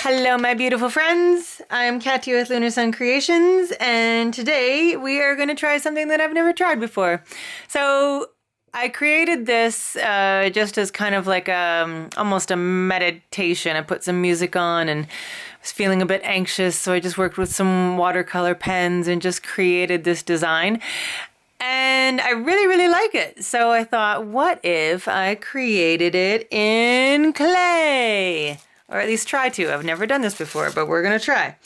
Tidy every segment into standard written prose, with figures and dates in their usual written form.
Hello my beautiful friends, I'm Katty with Lunar Sun Creations, and today we are going to try something that I've never tried before. So I created this just as kind of like almost a meditation. I put some music on and was feeling a bit anxious, so I just worked with some watercolor pens and just created this design. And I really like it. So I thought, what if I created it in clay? Or at least try to. I've never done this before, but we're gonna try.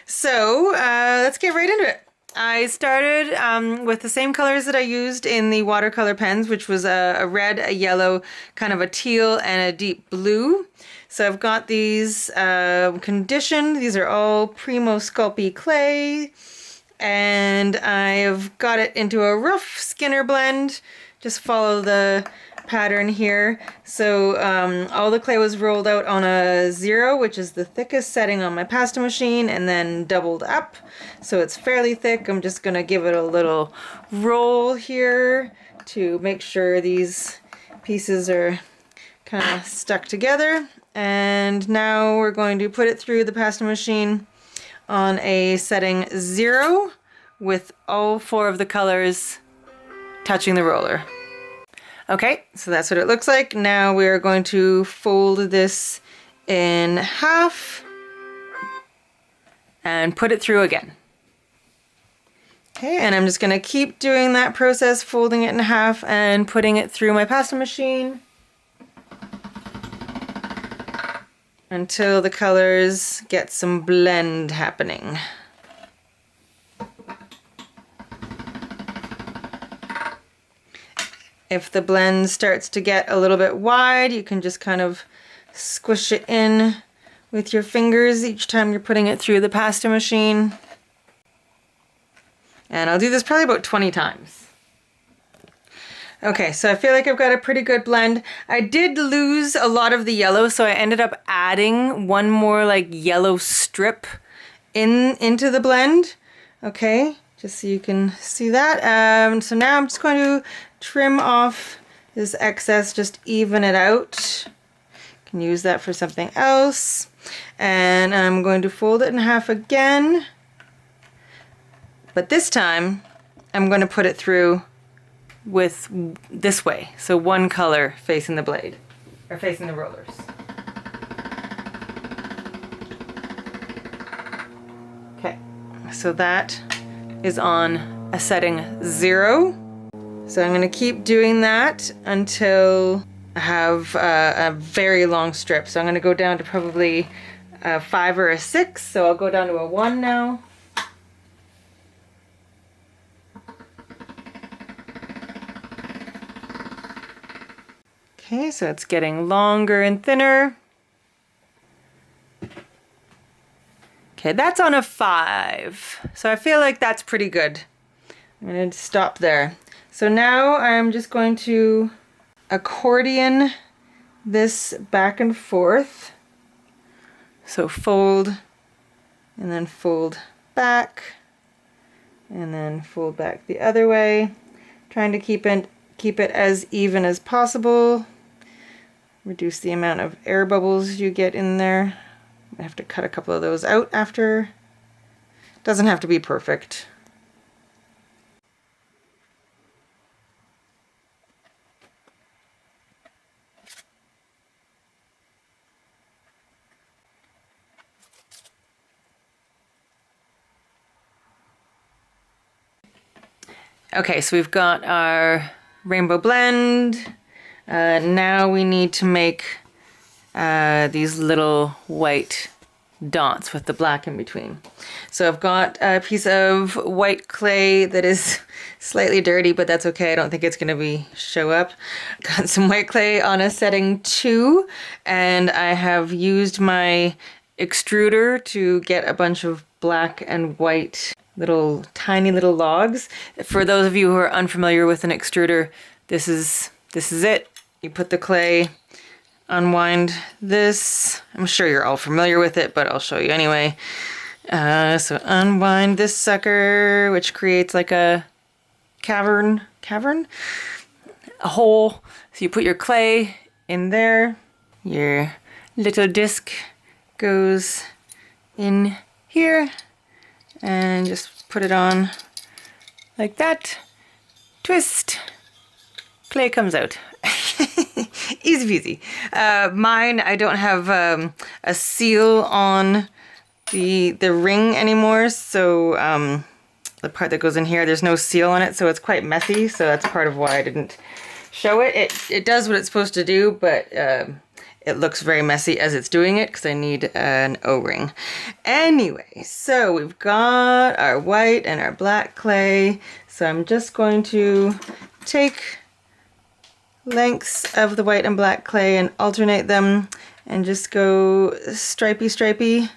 So let's get right into it. I started with the same colors that I used in the watercolor pens, which was a red, a yellow, kind of a teal, and a deep blue. So I've got these conditioned. These are all Primo Sculpey clay. And I've got it into a rough Skinner blend. Just follow the pattern here. So all the clay was rolled out on a 0, which is the thickest setting on my pasta machine, and then doubled up. So it's fairly thick. I'm just gonna give it a little roll here to make sure these pieces are kind of stuck together. And now we're going to put it through the pasta machine on a setting 0 with all 4 of the colors touching the roller. Okay, so that's what it looks like. Now we're going to fold this in half and put it through again. Okay, and I'm just gonna keep doing that process, folding it in half and putting it through my pasta machine until the colors get some blend happening. If the blend starts to get a little bit wide, you can just kind of squish it in with your fingers each time you're putting it through the pasta machine. And I'll do this probably about 20 times. Okay, so I feel like I've got a pretty good blend. I did lose a lot of the yellow, so I ended up adding one more like yellow strip into the blend. Okay, just so you can see that. So now I'm just going to trim off this excess, just even it out. You can use that for something else. And I'm going to fold it in half again. But this time, I'm going to put it through with this way. So one color facing the blade, or facing the rollers. Okay, so that is on a setting 0. So I'm going to keep doing that until I have a very long strip. So I'm going to go down to probably a 5 or a 6. So I'll go down to a 1 now. Okay, so it's getting longer and thinner. Okay, that's on a 5. So I feel like that's pretty good. I'm going to stop there. So now I'm just going to accordion this back and forth. So fold and then fold back and then fold back the other way. Trying to keep it as even as possible. Reduce the amount of air bubbles you get in there. I have to cut a couple of those out after. Doesn't have to be perfect. Okay, so we've got our rainbow blend. Now we need to make these little white dots with the black in between. So I've got a piece of white clay that is slightly dirty, but that's okay. I don't think it's going to show up. Got some white clay on a setting 2, and I have used my extruder to get a bunch of black and white tiny little logs. For those of you who are unfamiliar with an extruder, this is it. You put the clay, unwind this. I'm sure you're all familiar with it, but I'll show you anyway. So unwind this sucker, which creates like a cavern, a hole. So you put your clay in there, your little disc goes in here, and just put it on like that. Twist, clay comes out. Easy peasy. Mine, I don't have a seal on the ring anymore, so the part that goes in here, there's no seal on it, so it's quite messy, so that's part of why I didn't show it. It does what it's supposed to do, but it looks very messy as it's doing it because I need an O-ring. Anyway, so we've got our white and our black clay, so I'm just going to take lengths of the white and black clay and alternate them and just go stripey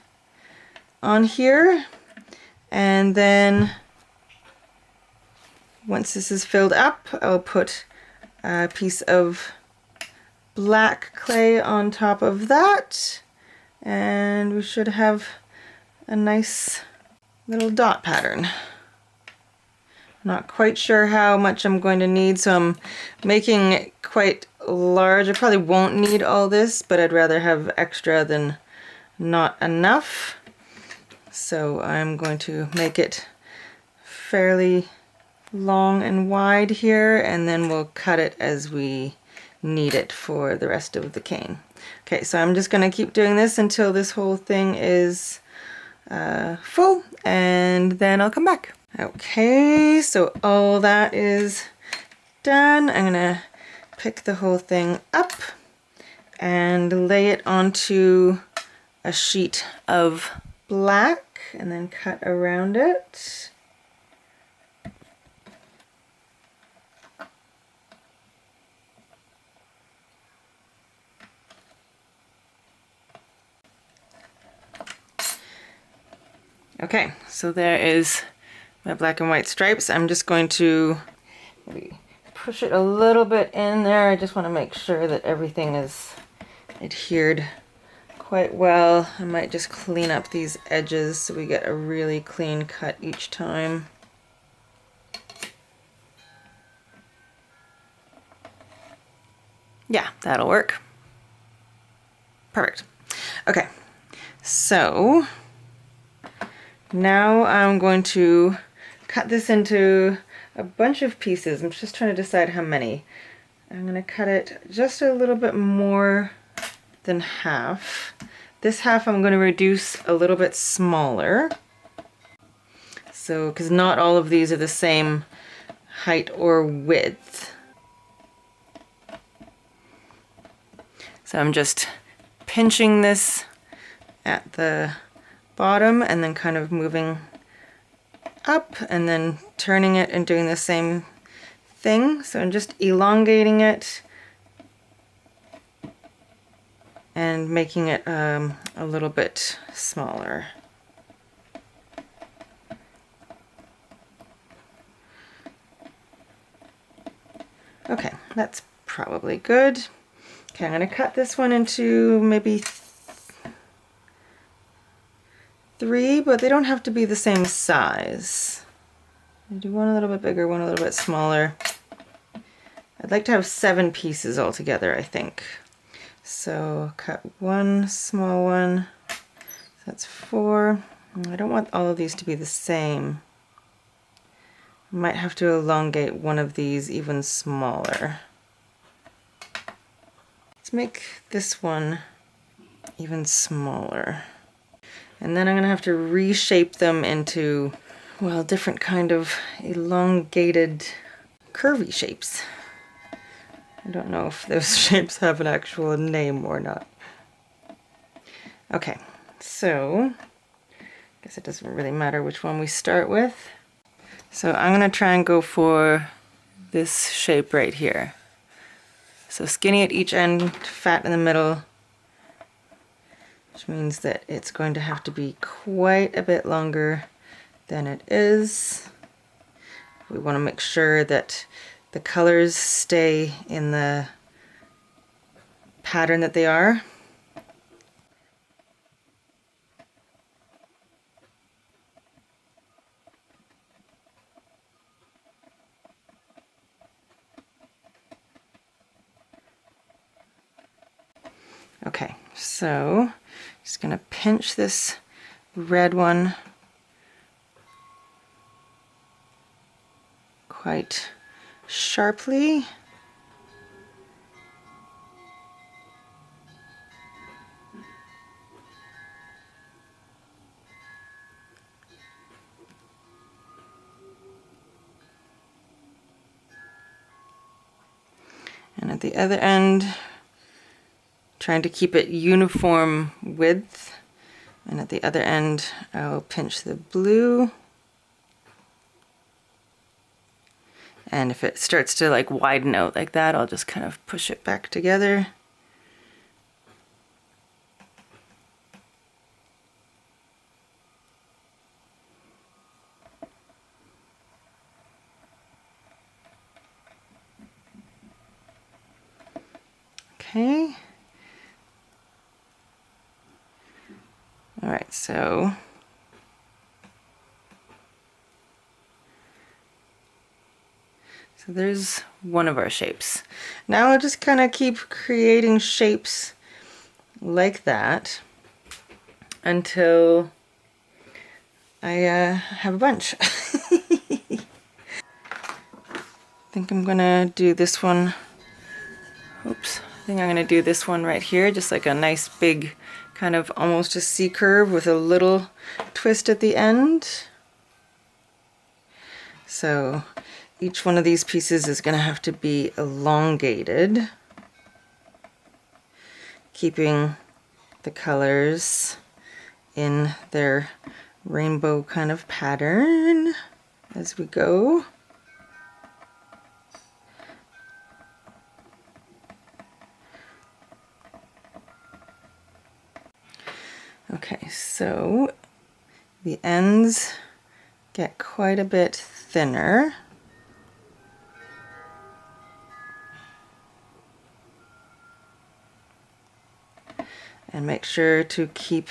on here. And then once this is filled up, I'll put a piece of black clay on top of that, and we should have a nice little dot pattern. Not quite sure how much I'm going to need, so I'm making it quite large. I probably won't need all this, but I'd rather have extra than not enough. So I'm going to make it fairly long and wide here, and then we'll cut it as we need it for the rest of the cane. Okay, so I'm just going to keep doing this until this whole thing is full, and then I'll come back. Okay, so all that is done. I'm gonna pick the whole thing up and lay it onto a sheet of black and then cut around it. Okay, so there is my black and white stripes. I'm just going to maybe push it a little bit in there. I just want to make sure that everything is adhered quite well. I might just clean up these edges so we get a really clean cut each time. Yeah, that'll work. Perfect. Okay, so now I'm going to cut this into a bunch of pieces. I'm just trying to decide how many. I'm going to cut it just a little bit more than half. This half I'm going to reduce a little bit smaller. So, because not all of these are the same height or width. So I'm just pinching this at the bottom and then kind of moving up and then turning it and doing the same thing. So I'm just elongating it and making it a little bit smaller. Okay, that's probably good. Okay, I'm going to cut this one into maybe 3, but they don't have to be the same size. I do one a little bit bigger, one a little bit smaller. I'd like to have 7 pieces altogether, I think. So cut one small one. That's 4. I don't want all of these to be the same. I might have to elongate one of these even smaller. Let's make this one even smaller. And then I'm going to have to reshape them into, well, different kind of elongated, curvy shapes. I don't know if those shapes have an actual name or not. Okay, so I guess it doesn't really matter which one we start with. So I'm going to try and go for this shape right here. So skinny at each end, fat in the middle, which means that it's going to have to be quite a bit longer than it is. We want to make sure that the colors stay in the pattern that they are. Okay, so Just gonna pinch this red one quite sharply. And at the other end, trying to keep it uniform width. And at the other end, I'll pinch the blue. And if it starts to like widen out like that, I'll just kind of push it back together. Okay. All right, so there's one of our shapes. Now I'll just kind of keep creating shapes like that until I have a bunch. I think I'm gonna do this one. Oops. I think I'm gonna do this one right here, just like a nice big kind of almost a C curve with a little twist at the end. So each one of these pieces is going to have to be elongated, keeping the colors in their rainbow kind of pattern as we go. Okay, so the ends get quite a bit thinner. And make sure to keep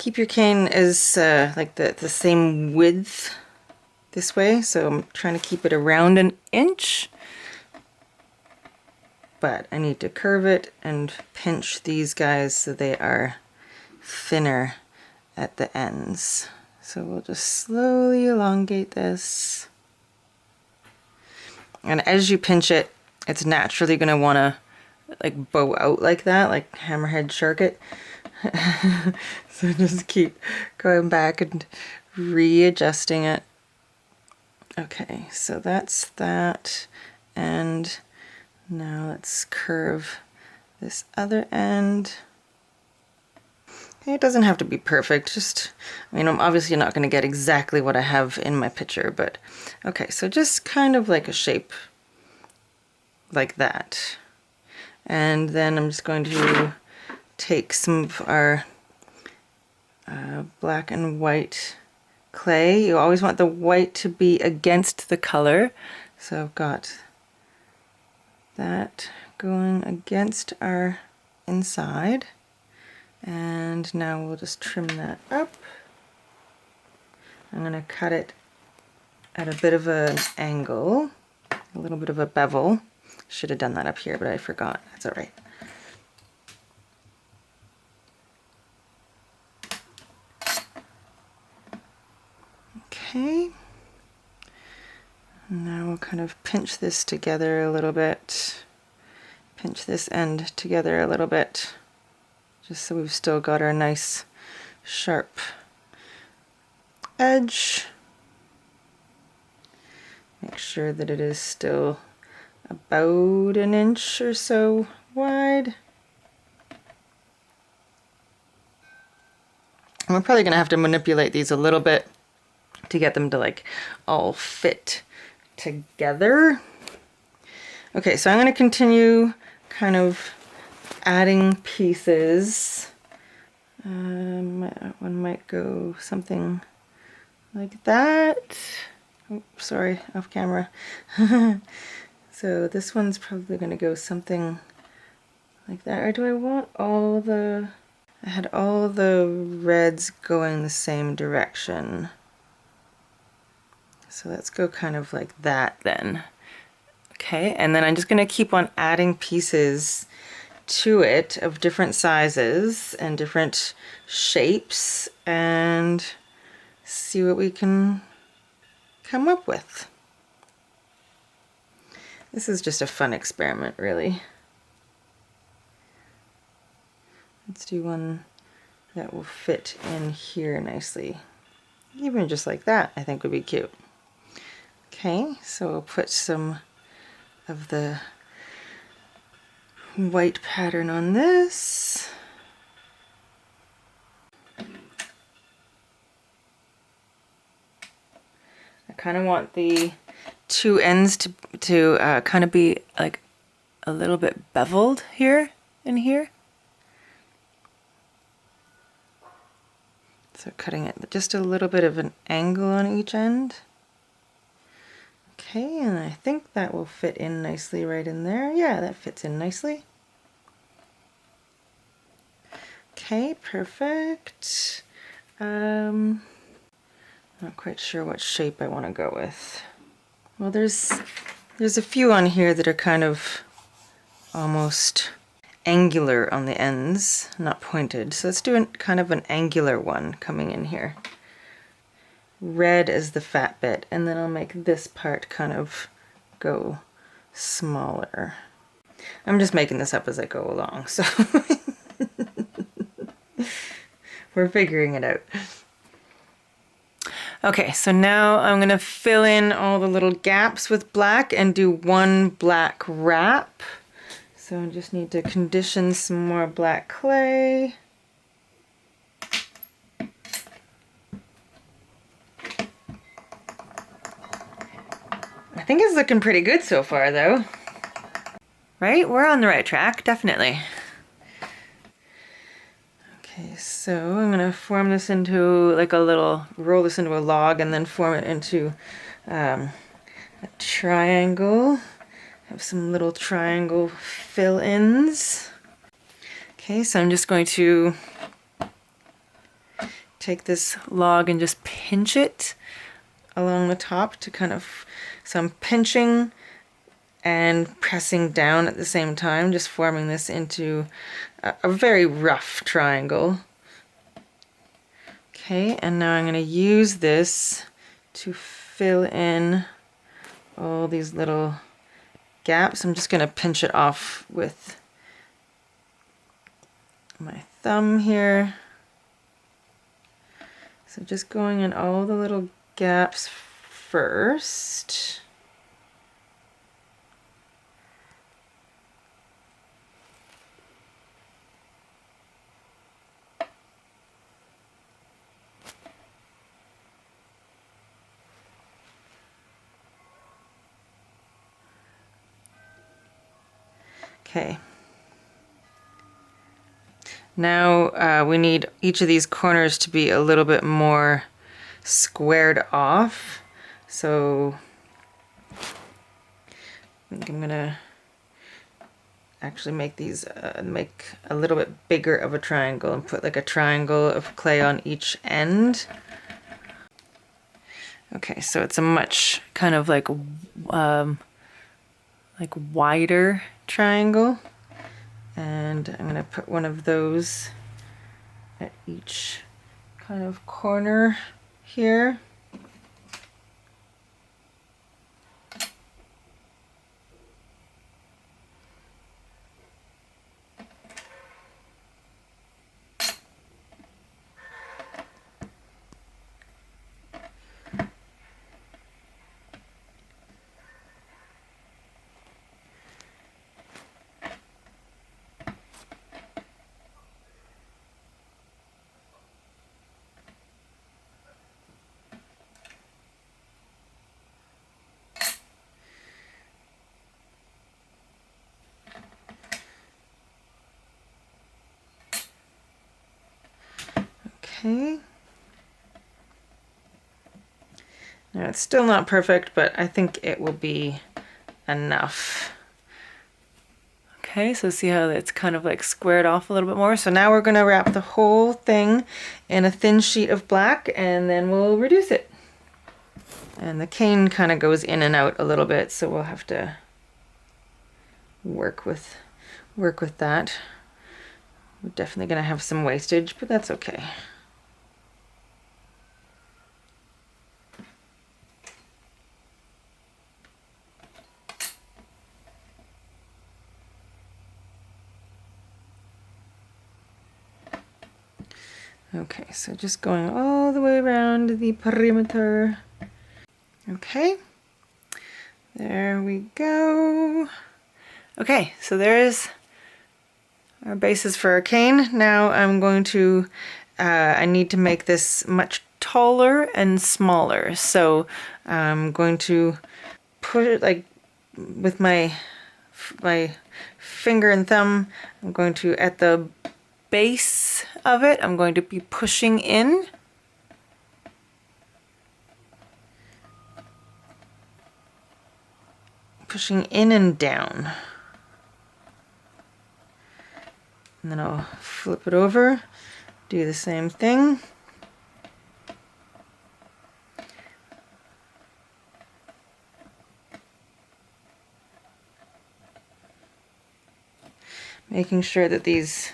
your cane as like the same width this way. So I'm trying to keep it around an inch, but I need to curve it and pinch these guys so they are thinner at the ends. So we'll just slowly elongate this. And as you pinch it, it's naturally going to want to like bow out like that, like hammerhead shark it. So just keep going back and readjusting it. Okay, so that's that. And now let's curve this other end. It doesn't have to be perfect, just, I mean, I'm obviously not going to get exactly what I have in my picture, but okay, so just kind of like a shape like that. And then I'm just going to take some of our black and white clay. You always want the white to be against the color. So I've got that going against our inside. And now we'll just trim that up. I'm going to cut it at a bit of an angle, a little bit of a bevel. Should have done that up here, but I forgot. That's all right. Okay. Now we'll kind of pinch this together a little bit. Pinch this end together a little bit, just so we've still got our nice sharp edge. Make sure that it is still about an inch or so wide. And we're probably going to have to manipulate these a little bit to get them to like all fit together. Okay, so I'm going to continue kind of adding pieces. One might go something like that. Oh, sorry, off camera. So this one's probably going to go something like that. Or do I want all the... I had all the reds going the same direction. So let's go kind of like that then. Okay, and then I'm just going to keep on adding pieces to it of different sizes and different shapes and see what we can come up with. This is just a fun experiment, really. Let's do one that will fit in here nicely. Even just like that, I think would be cute. Okay, so we'll put some of the white pattern on this. I kind of want the two ends to kind of be like a little bit beveled here and here. So cutting it just a little bit of an angle on each end. Okay, and I think that will fit in nicely right in there. Yeah, that fits in nicely. Okay, perfect. Not quite sure what shape I want to go with. Well, there's a few on here that are kind of almost angular on the ends, not pointed. So let's do kind of an angular one coming in here. Red is the fat bit, and then I'll make this part kind of go smaller. I'm just making this up as I go along, so we're figuring it out. Okay, so now I'm gonna fill in all the little gaps with black and do one black wrap. So I just need to condition some more black clay. I think it's looking pretty good so far though. Right? We're on the right track, definitely. Okay, so I'm gonna form this into like roll this into a log and then form it into a triangle. Have some little triangle fill-ins. Okay, so I'm just going to take this log and just pinch it along the top to kind of, so I'm pinching and pressing down at the same time, just forming this into a very rough triangle. Okay, and now I'm going to use this to fill in all these little gaps. I'm just going to pinch it off with my thumb here. So just going in all the little gaps first. Okay. Now we need each of these corners to be a little bit more squared off. So I think I'm gonna actually make these make a little bit bigger of a triangle and put like a triangle of clay on each end. Okay, so it's a much kind of like wider triangle, and I'm going to put one of those at each kind of corner here. Okay. Now it's still not perfect, but I think it will be enough. Okay, so see how it's kind of like squared off a little bit more. So now we're going to wrap the whole thing in a thin sheet of black and then we'll reduce it. And the cane kind of goes in and out a little bit, so we'll have to work with work with that. We're definitely going to have some wastage, but that's okay. Okay, so just going all the way around the perimeter. Okay, there we go. Okay, so there's our bases for our cane. Now I'm going to, I need to make this much taller and smaller. So I'm going to put it like with my finger and thumb, I'm going to, at the base of it, I'm going to be pushing in. Pushing in and down. And then I'll flip it over, do the same thing. Making sure that these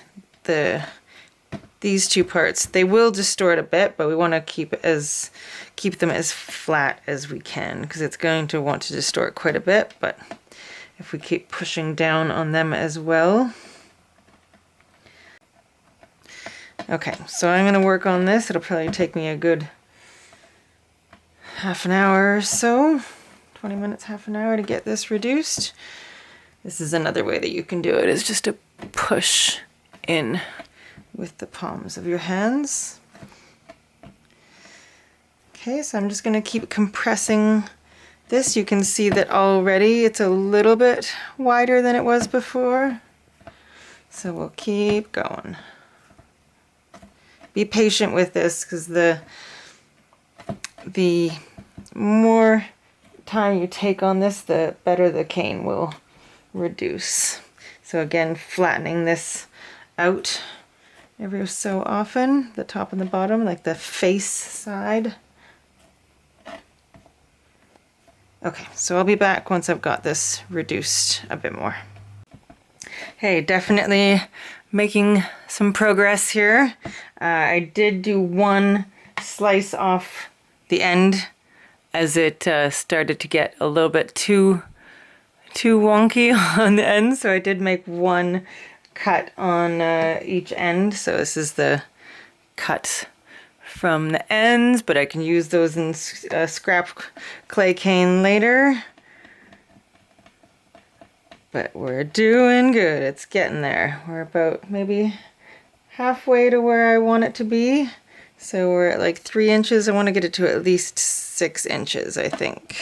two parts, they will distort a bit, but we want to keep them as flat as we can, because it's going to want to distort quite a bit, but if we keep pushing down on them as well. Okay, so I'm going to work on this. It'll probably take me a good half an hour or so, 20 minutes, half an hour to get this reduced. This is another way that you can do it, is just to push in with the palms of your hands. Okay, so I'm just going to keep compressing this. You can see that already it's a little bit wider than it was before. So we'll keep going. Be patient with this, because the more time you take on this, the better the cane will reduce. So again, flattening this out every so often, the top and the bottom, like the face side. Okay, so I'll be back once I've got this reduced a bit more. Hey, definitely making some progress here. I did do one slice off the end as it started to get a little bit too wonky on the end, so I did make one cut on each end. So this is the cut from the ends, but I can use those in scrap clay cane later. But we're doing good. It's getting there. We're about maybe halfway to where I want it to be. So we're at like 3 inches. I want to get it to at least 6 inches, I think.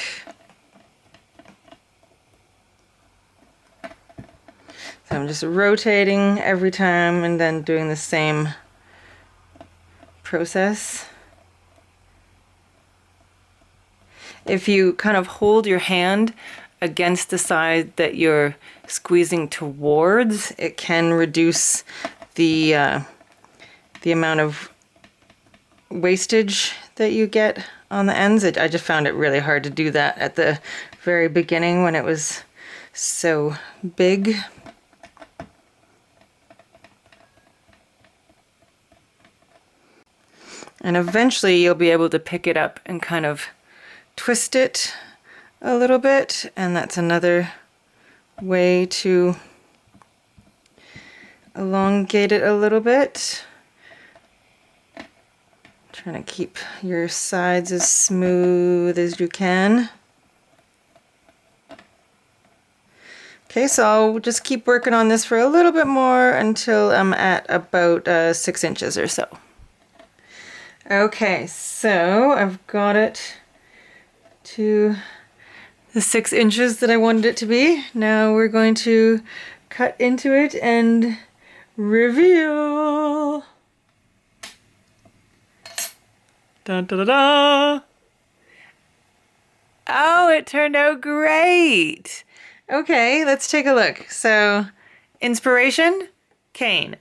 So I'm just rotating every time and then doing the same process. If you kind of hold your hand against the side that you're squeezing towards, it can reduce the amount of wastage that you get on the ends. I just found it really hard to do that at the very beginning when it was so big. And eventually you'll be able to pick it up and kind of twist it a little bit, and that's another way to elongate it a little bit. Trying to keep your sides as smooth as you can. Okay, so I'll just keep working on this for a little bit more until I'm at about 6 inches or so. Okay, so I've got it to the 6 inches that I wanted it to be. Now we're going to cut into it and reveal. Dun, da, da, da. Oh, it turned out great. Okay, let's take a look. So, inspiration, cane.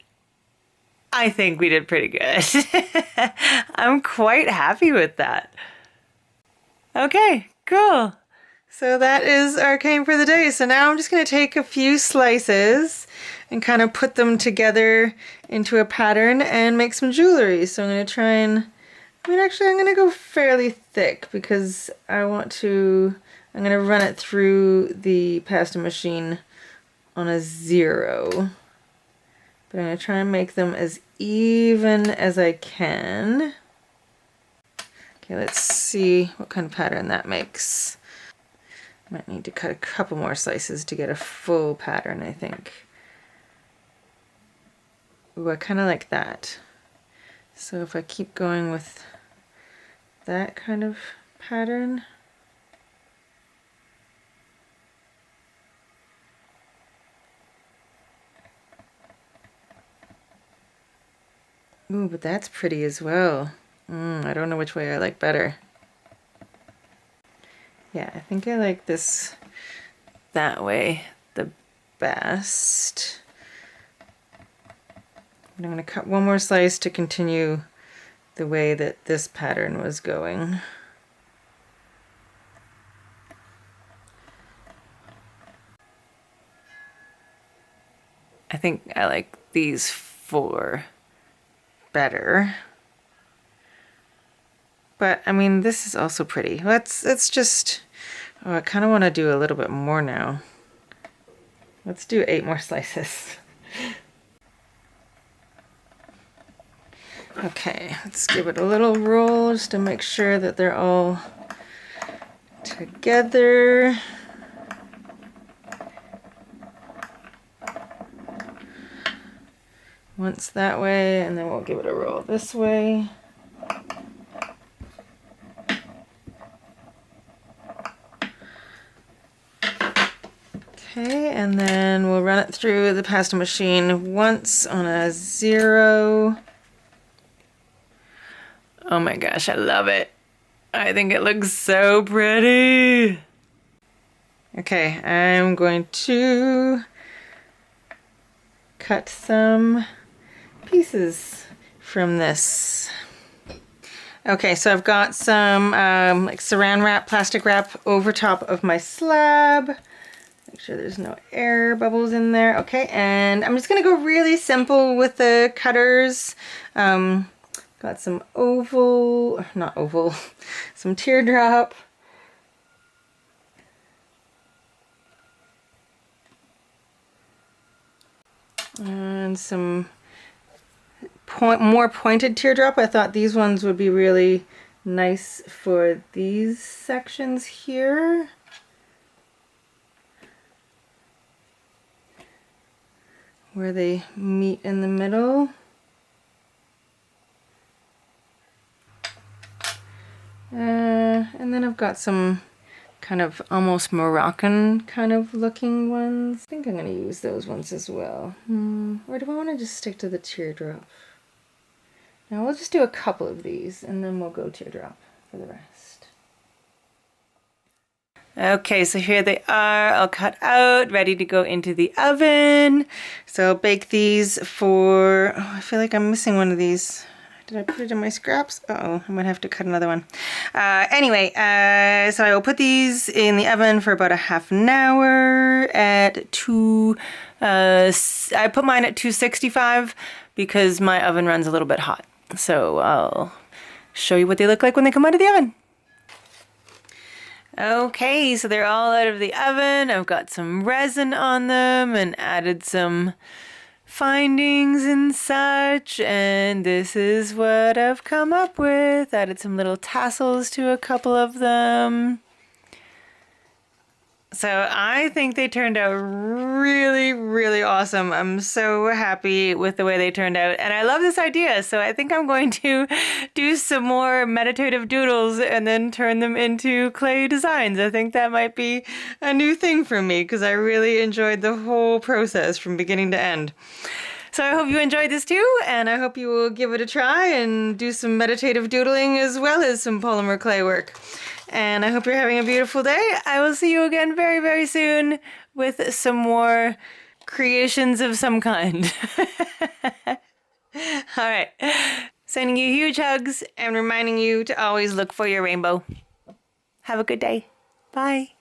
I think we did pretty good. I'm quite happy with that. Okay, cool. So that is our cane for the day. So now I'm just going to take a few slices and kind of put them together into a pattern and make some jewelry. So I'm going to try and, actually I'm going to go fairly thick because I'm going to run it through the pasta machine on a 0. But I'm going to try and make them as even as I can. Okay, let's see what kind of pattern that makes. Might need to cut a couple more slices to get a full pattern, I think. Ooh, I kind of like that. So if I keep going with that kind of pattern. Ooh, but that's pretty as well. I don't know which way I like better. Yeah, I think I like this that way the best. And I'm going to cut one more slice to continue the way that this pattern was going. I think I like these 4 better. But I mean, this is also pretty. Let's just, oh, I kind of want to do a little bit more now. Let's do 8 more slices. Okay, let's give it a little roll just to make sure that they're all together. Once that way, and then we'll give it a roll this way. Okay, and then we'll run it through the pasta machine once on a 0. Oh my gosh, I love it. I think it looks so pretty. Okay, I'm going to cut some pieces from this. Okay, so I've got some like saran wrap, plastic wrap over top of my slab. Make sure there's no air bubbles in there. Okay, and I'm just gonna go really simple with the cutters. Got some oval, not oval, some teardrop. And some more pointed teardrop. I thought these ones would be really nice for these sections here. Where they meet in the middle. And then I've got some kind of almost Moroccan kind of looking ones. I think I'm going to use those ones as well. Or do I want to just stick to the teardrop? Now we'll just do a couple of these and then we'll go teardrop for the rest. Okay, so here they are, all cut out, ready to go into the oven. So I'll bake these for, oh, I feel like I'm missing one of these. Did I put it in my scraps? Uh-oh, I might have to cut another one. Anyway, so I will put these in the oven for about a half an hour at I put mine at 265 because my oven runs a little bit hot. So I'll show you what they look like when they come out of the oven. Okay, so they're all out of the oven. I've got some resin on them and added some findings and such, and this is what I've come up with. Added some little tassels to a couple of them. So I think they turned out really, really awesome. I'm so happy with the way they turned out, and I love this idea. So I think I'm going to do some more meditative doodles and then turn them into clay designs. I think that might be a new thing for me because I really enjoyed the whole process from beginning to end. So I hope you enjoyed this too, and I hope you will give it a try and do some meditative doodling as well as some polymer clay work. And I hope you're having a beautiful day. I will see you again very, very soon with some more creations of some kind. All right. Sending you huge hugs and reminding you to always look for your rainbow. Have a good day. Bye.